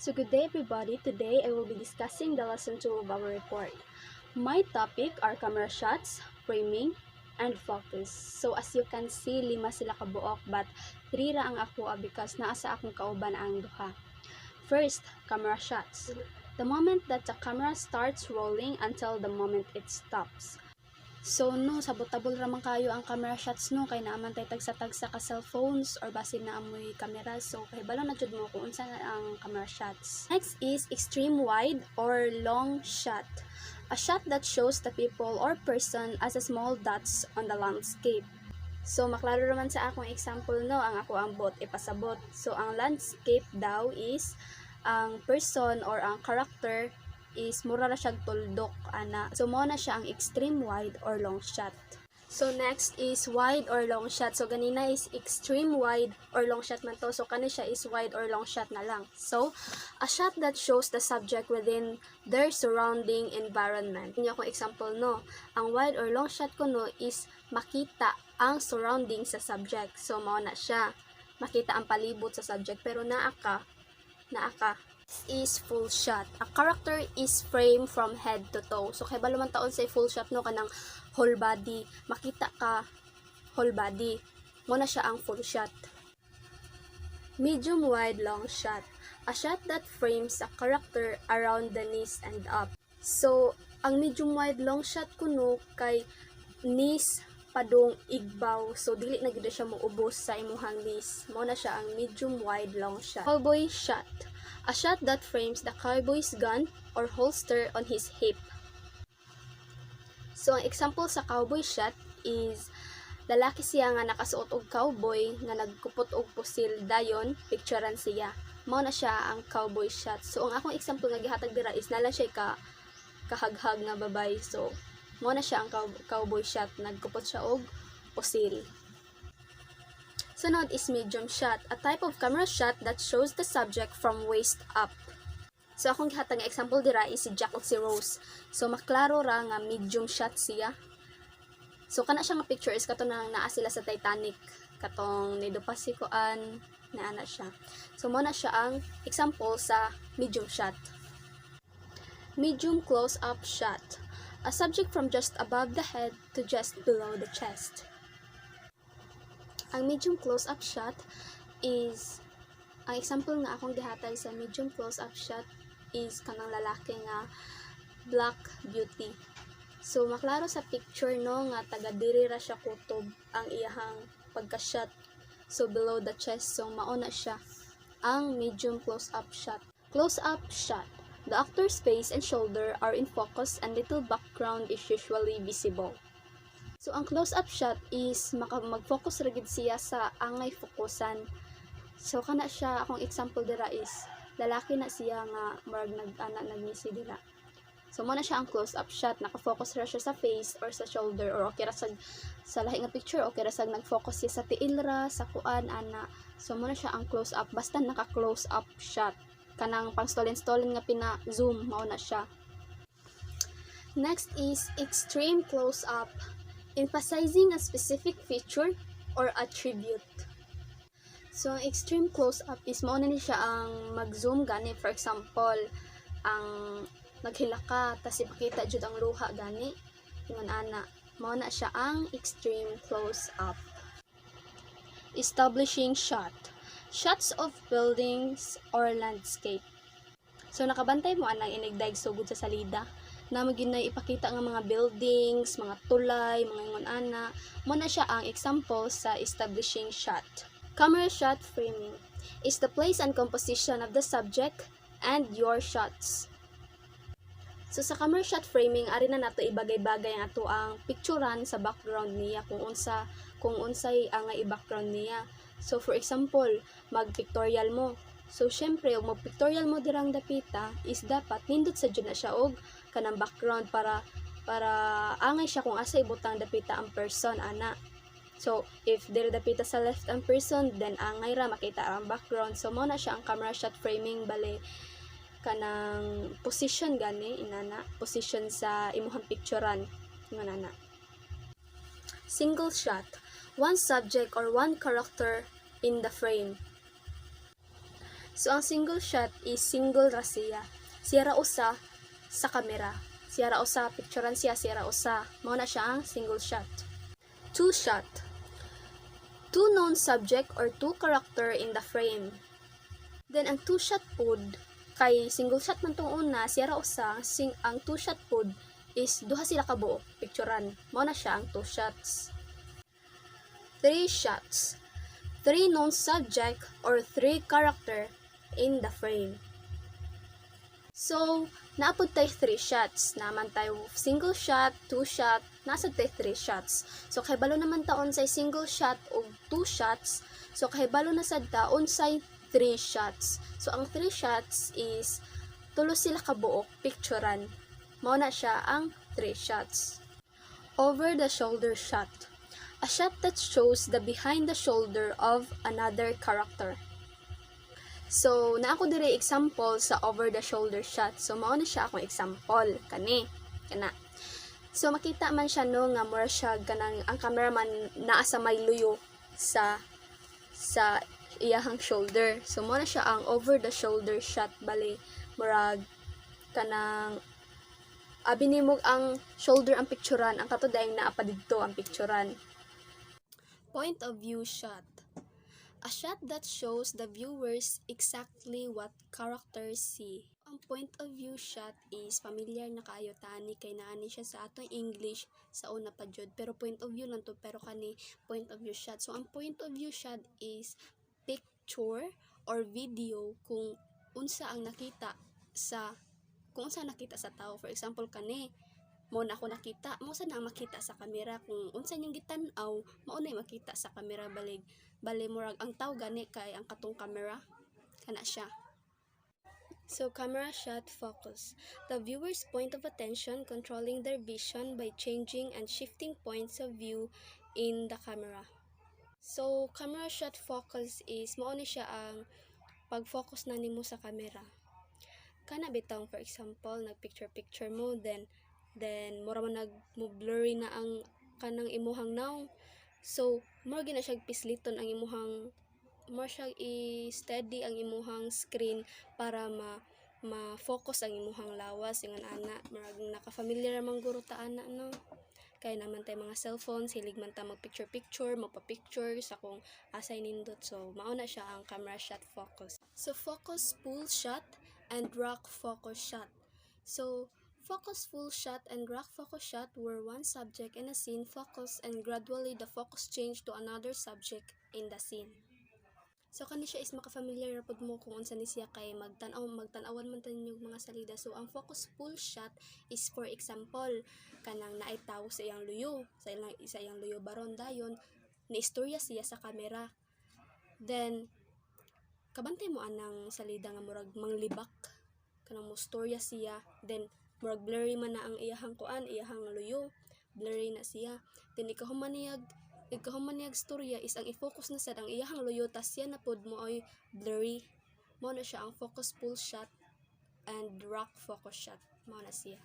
So good day everybody, today I will be discussing the lesson 2 of our report. My topic are camera shots, framing, and focus. So as you can see, 5 sila kabuok but 3 ra ang ako because naa sa akong kauban ang duha. First, camera shots. The moment that the camera starts rolling until the moment it stops. So no, sabotable raman kayo ang camera shots no, kay naaman tay tagsa-tagsa ka cellphones or basin na amoy camera. So kahibalo na jud mo kung unsa na ang camera shots. Next is extreme wide or long shot. A shot that shows the people or person as a small dots on the landscape. So maklaro naman sa akong example no, ang ako ang bot ipasabot. So ang landscape daw is ang person or ang character is mura na siyang tuldok ana. So mo na siya ang extreme wide or long shot. So next is wide or long shot. So ganina is extreme wide or long shot man to. So kani siya is wide or long shot na lang. So a shot that shows the subject within their surrounding environment. Inyo akong example no. Ang wide or long shot ko no is makita ang surrounding sa subject. So mao na siya. Makita ang palibot sa subject pero naa ka is full shot. A character is framed from head to toe. So kay balo man taon say full shot no kanang whole body, makita ka whole body. Mo na siya ang full shot. Medium wide long shot. A shot that frames a character around the knees and up. So ang medium wide long shot kuno kay knees padung igbaw. So dili na gid siya moubos sa imuhang knees. Mo na siya ang medium wide long shot. Cowboy shot. A shot that frames the cowboy's gun or holster on his hip. So, ang example sa cowboy shot is lalaki siya nga nakasuot og cowboy nga nagkupot og pusil dayon picturean siya. Mao na siya ang cowboy shot. So, ang akong example nga gihatag dira is nala siya kahaghag nga babay. So, mao na siya ang cowboy shot, nagkupot siya og pusil. Sunod is medium shot, a type of camera shot that shows the subject from waist up. So akong gihatag nga example dira is si Jack ug si Rose. So maklaro ra nga medium shot siya. So kana siya nga picture is kato nang naa sila sa Titanic, katong nidupasikoan na ana siya. So mo na siya ang example sa medium shot. Medium close up shot, a subject from just above the head to just below the chest. Ang medium close-up shot is, ang example nga akong gihatag sa medium close-up shot is kanang lalaki nga black beauty. So maklaro sa picture no nga taga diri ra siya kutob ang iyahang pagka-shot. So below the chest, so mao na siya ang medium close-up shot. Close-up shot. The actor's face and shoulder are in focus and little background is usually visible. So, ang close-up shot is mag-focus ra gid siya sa angay fokusan. So, kana siya, akong example dira is, lalaki na siya nga murag nagngisi dira. So, mo na siya ang close-up shot, naka-focus ra siya sa face or sa shoulder or okay ra sa lahi nga picture, okay ra nag-focus siya sa tiil ra, sa kuan, ana. So, mo na siya ang close-up, basta naka-close-up shot. Kanang pang stolen nga pina-zoom, mao na siya. Next is extreme close-up, emphasizing a specific feature or attribute. So, extreme close-up is mao na ni siya ang mag-zoom gani. For example, ang naghila ka, tas ipakita jud ang luha gani. Ingon ana, mao na siya ang extreme close-up. Establishing shot. Shots of buildings or landscape. So, nakabantay mo anang inigdaig sugod sa salida na maginay ipakita nga mga buildings, mga tulay, mga ingon ana. Mo na siya ang example sa establishing shot. Camera shot framing is the place and composition of the subject and your shots. So sa camera shot framing ari na nato ibagay-bagay ang ato ang picturean sa background niya kung unsay ang i-background niya. So for example, mag-pictorial mo. So syempre, og mag-pictorial mo dirang dapita is dapat nindot sa jud na siya og kanang background para angay siya kung asa ibutang dapita ang person ana. So if diri dapita sa left ang person, then angay ra makita ang background. So mo na siya ang camera shot framing bale kanang position gani inana, position sa imuhang picturean inana. Single shot, one subject or one character in the frame. So ang single shot is single ra siya. Siya ra usa sa kamera. Siya ra usa picturean siya, siya ra usa. Mao na siya ang single shot. Two shot. Two known subject or two character in the frame. Then ang two shot pod kay single shot man tong una, siya ra usa, ang two shot pod is duha sila ka buok picturean. Mao na siya ang two shots. Three shots. Three known subject or three character in the frame. So, naapod tayo 3 shots. Naman tayo single shot, 2 shot, nasa tayo 3 shots. So, kay balo naman taon sa single shot o 2 shots. So, kay balo na sad taon sa 3 shots. So, ang 3 shots is tulo sila kabuok picturean. Mao na siya ang 3 shots. Over the shoulder shot. A shot that shows the behind the shoulder of another character. So, na ako dire example sa over the shoulder shot. So, mao na siya akong example kani. Kana. So, makita man siya no nga mura siya ganang ang cameraman naa sa may luyo sa iyahang shoulder. So, mao na siya ang over the shoulder shot bali murag kanang binimog ang shoulder ang picturean, ang kato daing naa pa didto ang picturean. Point of view shot. A shot that shows the viewers exactly what characters see. Ang point of view shot is familiar na kaayo tani kay naani siya sa atong English sa una pa jud, pero point of view lang to, pero kani point of view shot. So ang point of view shot is picture or video kung unsa ang nakita sa tao. For example kani mo na ako nakita, mo sa na makita sa kamera, kung unsa niyang gitan-aw mao na makita sa kamera bali murag ang tao gani kay ang katong camera kana siya. So camera shot focus. The viewer's point of attention controlling their vision by changing and shifting points of view in the camera. So camera shot focus is mao ni siya ang pag-focus na nimo sa camera. Kana bitang for example nag-picture mo then mura man nag-blurry na ang kanang imuhang naong. So, more gina siya pisliton ang imuhang, more siya i-steady ang imuhang screen para ma-focus ang imuhang lawas. Yung ana, marag naka-familiar namang guro ta ana, no? Kaya naman tayo mga cellphones, hilig man ta mag-picture, magpa-picture sa kung asay nindot. So, mauna siya ang camera shot focus. So, focus full shot and rock focus shot. So, focus full shot and rock focus shot were one subject in a scene focus and gradually the focus changed to another subject in the scene. So kani siya is makafamiliar pod mo kung unsa ni siya kay magtan-awan man tan yung mga salida. So ang focus full shot is for example kanang naay tawo sa iyang luyo, sa iyang luyo baron dayon ni istorya siya sa kamera. Then kabantay mo anang salida nga murag manglibak kanang mo istorya siya, then murag blurry man na ang iyahang iyahang luyo, blurry na siya. Then ikahuman niyag storya is ang i-focus na sad ang iyahang luyo tas siya na pod mo ay blurry. Mao na siya ang focus full shot and rock focus shot. Mao na siya.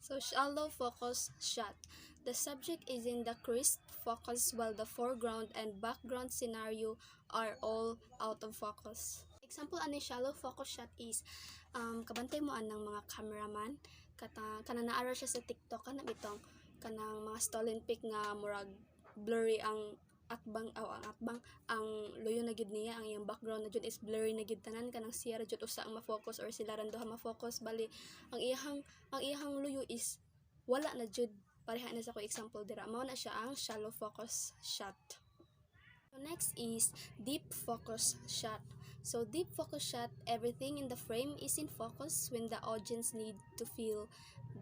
So shallow focus shot. The subject is in the crisp focus while the foreground and background scenario are all out of focus. Example ani shallow focus shot is kabantay mo anang mga cameraman kana naara siya sa TikTok kana bitong kanang mga stolen pic nga murag blurry ang ang luyo na gid niya, ang iyang background na jud is blurry na gid tanan kanang siya ra jud usa ang ma-focus or sila ran duha ma-focus bali ang iyahang luyo is wala na jud pareha na sa ko example dira. Mao na siya ang shallow focus shot. So next is deep focus shot. So deep focus shot, everything in the frame is in focus when the audience need to feel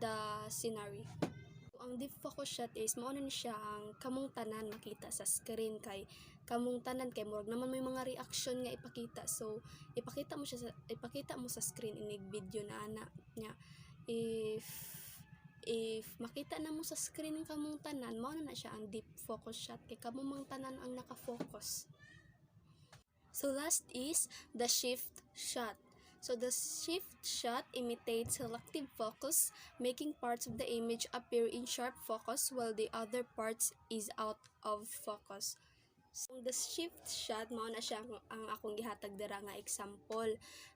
the scenery. So, ang deep focus shot is mao na ni siya ang kamong tanan makita sa screen kay kamong tanan kay murag naman may mga reaction nga ipakita. So ipakita mo sa screen inig video na ana nya. If makita na mo sa screen ng kamong tanan, mao na siya ang deep focus shot kay kamong mang tanan ang naka-focus. So last is the shift shot. So the shift shot imitates selective focus, making parts of the image appear in sharp focus while the other parts is out of focus. So, the shift shot mao na siya ang akong gihatag dira nga example.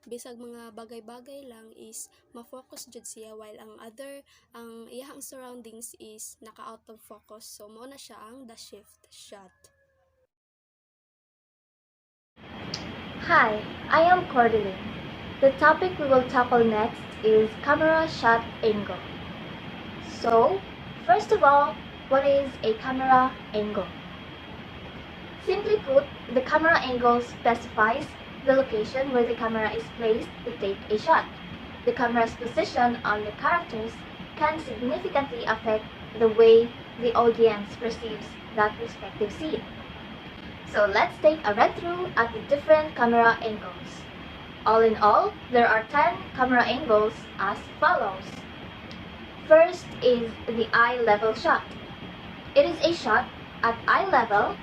Bisag mga bagay-bagay lang is ma-focus jud siya while ang other ang iyang surroundings is naka out of focus. So mao na siya ang the shift shot. Hi, I am Cordeline. The topic we will tackle next is camera shot angle. So, first of all, what is a camera angle? Simply put, the camera angle specifies the location where the camera is placed to take a shot. The camera's position on the characters can significantly affect the way the audience perceives that respective scene. So let's take a read through at the different camera angles. All in all, there are 10 camera angles as follows. First is the eye level shot. It is a shot at eye level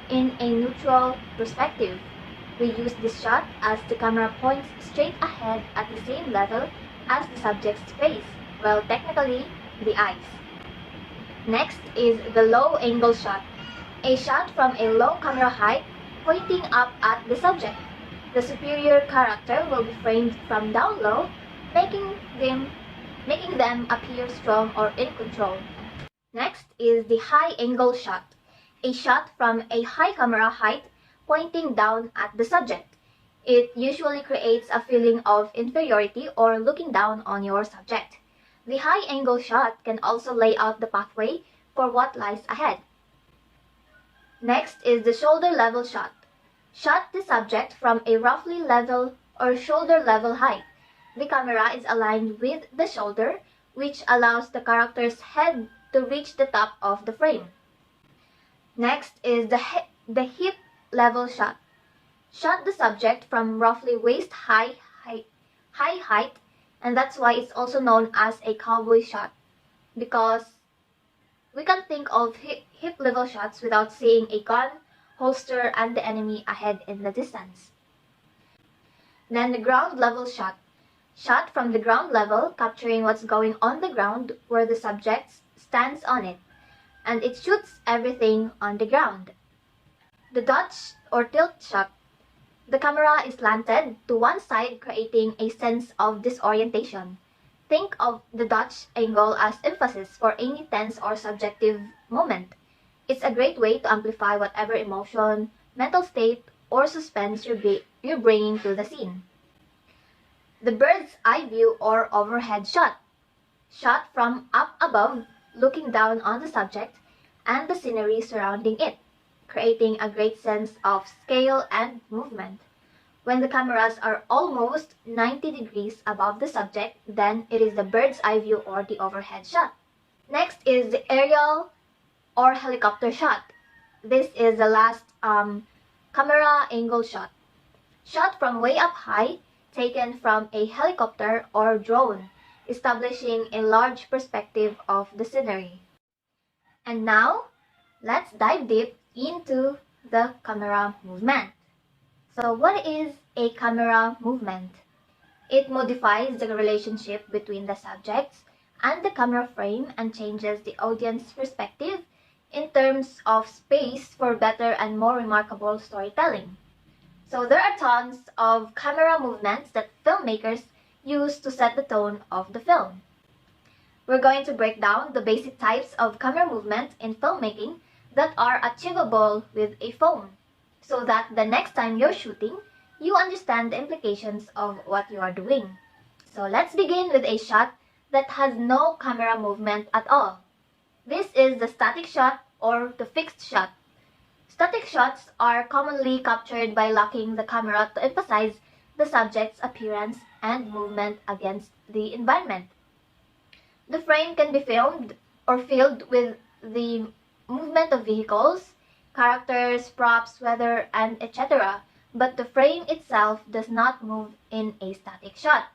in a neutral perspective. We use this shot as the camera points straight ahead at the same level as the subject's face, well, technically, the eyes. Next is the low angle shot, a shot from a low camera height pointing up at the subject. The superior character will be framed from down low, making them appear strong or in control. Next is the high angle shot, a shot from a high camera height pointing down at the subject. It usually creates a feeling of inferiority or looking down on your subject. The high angle shot can also lay out the pathway for what lies ahead. Next is the shoulder level shot. Shot the subject from a roughly level or shoulder level height. The camera is aligned with the shoulder, which allows the character's head to reach the top of the frame. Next is the hip level shot. Shot the subject from roughly waist high height, and that's why it's also known as a cowboy shot, because we can think of hip level shots without seeing a gun, holster, and the enemy ahead in the distance. Then the ground level shot. Shot from the ground level, capturing what's going on the ground where the subject stands on it, and it shoots everything on the ground. The Dutch or tilt shot. The camera is slanted to one side, creating a sense of disorientation. Think of the Dutch angle as emphasis for any tense or subjective moment. It's a great way to amplify whatever emotion, mental state, or suspense you're bringing to the scene. The bird's eye view or overhead shot. Shot from up above, looking down on the subject and the scenery surrounding it, creating a great sense of scale and movement. When the cameras are almost 90 degrees above the subject, then it is the bird's eye view or the overhead shot. Next is the aerial or helicopter shot. This is the last camera angle shot. Shot from way up high, taken from a helicopter or drone, establishing a large perspective of the scenery. And now, let's dive deep into the camera movement. So what is a camera movement? It modifies the relationship between the subjects and the camera frame and changes the audience perspective in terms of space for better and more remarkable storytelling. So there are tons of camera movements that filmmakers use to set the tone of the film. We're going to break down the basic types of camera movement in filmmaking that are achievable with a phone, so that the next time you're shooting, you understand the implications of what you are doing. So let's begin with a shot that has no camera movement at all. This is the static shot or the fixed shot. Static shots are commonly captured by locking the camera to emphasize the subject's appearance and movement against the environment. The frame can be filmed or filled with the movement of vehicles, characters, props, weather, and etc. But the frame itself does not move in a static shot.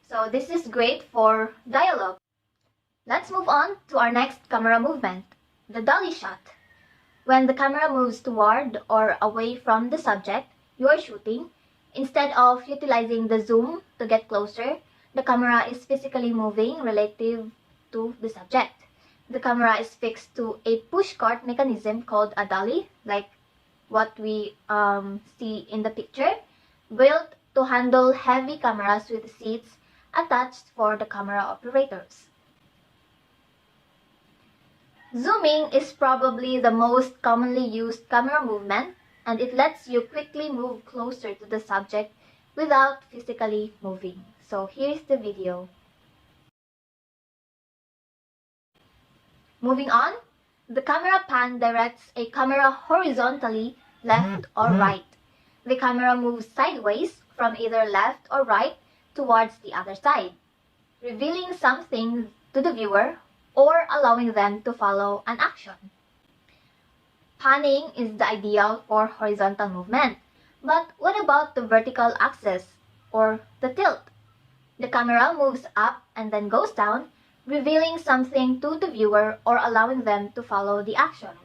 So this is great for dialogue. Let's move on to our next camera movement, the dolly shot. When the camera moves toward or away from the subject you are shooting, instead of utilizing the zoom to get closer, the camera is physically moving relative to the subject. The camera is fixed to a pushcart mechanism called a dolly, like what we see in the picture, built to handle heavy cameras with seats attached for the camera operators. Zooming is probably the most commonly used camera movement, and it lets you quickly move closer to the subject without physically moving. So here's the video. Moving on, the camera pan directs a camera horizontally left or right. The camera moves sideways from either left or right towards the other side, revealing something to the viewer or allowing them to follow an action. Panning is the ideal for horizontal movement, but what about the vertical axis or the tilt? The camera moves up and then goes down, revealing something to the viewer or allowing them to follow the action.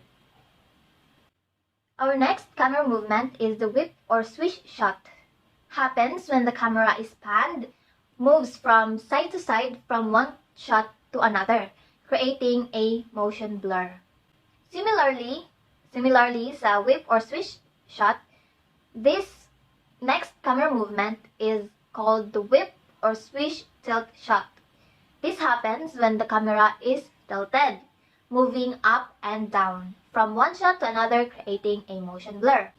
Our next camera movement is the whip or swish shot. Happens when the camera is panned, moves from side to side from one shot to another, creating a motion blur. Similarly, sa whip or swish shot, this next camera movement is called the whip or swish tilt shot. This happens when the camera is tilted, moving up and down from one shot to another, creating a motion blur.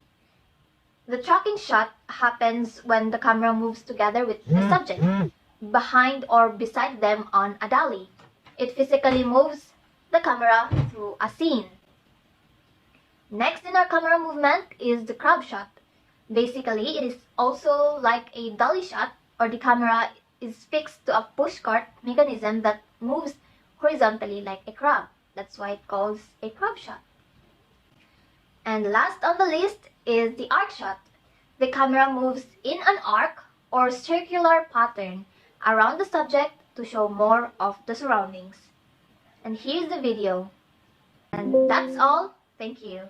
The tracking shot happens when the camera moves together with the subject, behind or beside them on a dolly. It physically moves the camera through a scene. Next in our camera movement is the crab shot. Basically, it is also like a dolly shot, or the camera is fixed to a pushcart mechanism that moves horizontally like a crab. That's why it calls a crab shot. And last on the list is the arc shot. The camera moves in an arc or circular pattern around the subject to show more of the surroundings. And here's the video. And that's all. Thank you.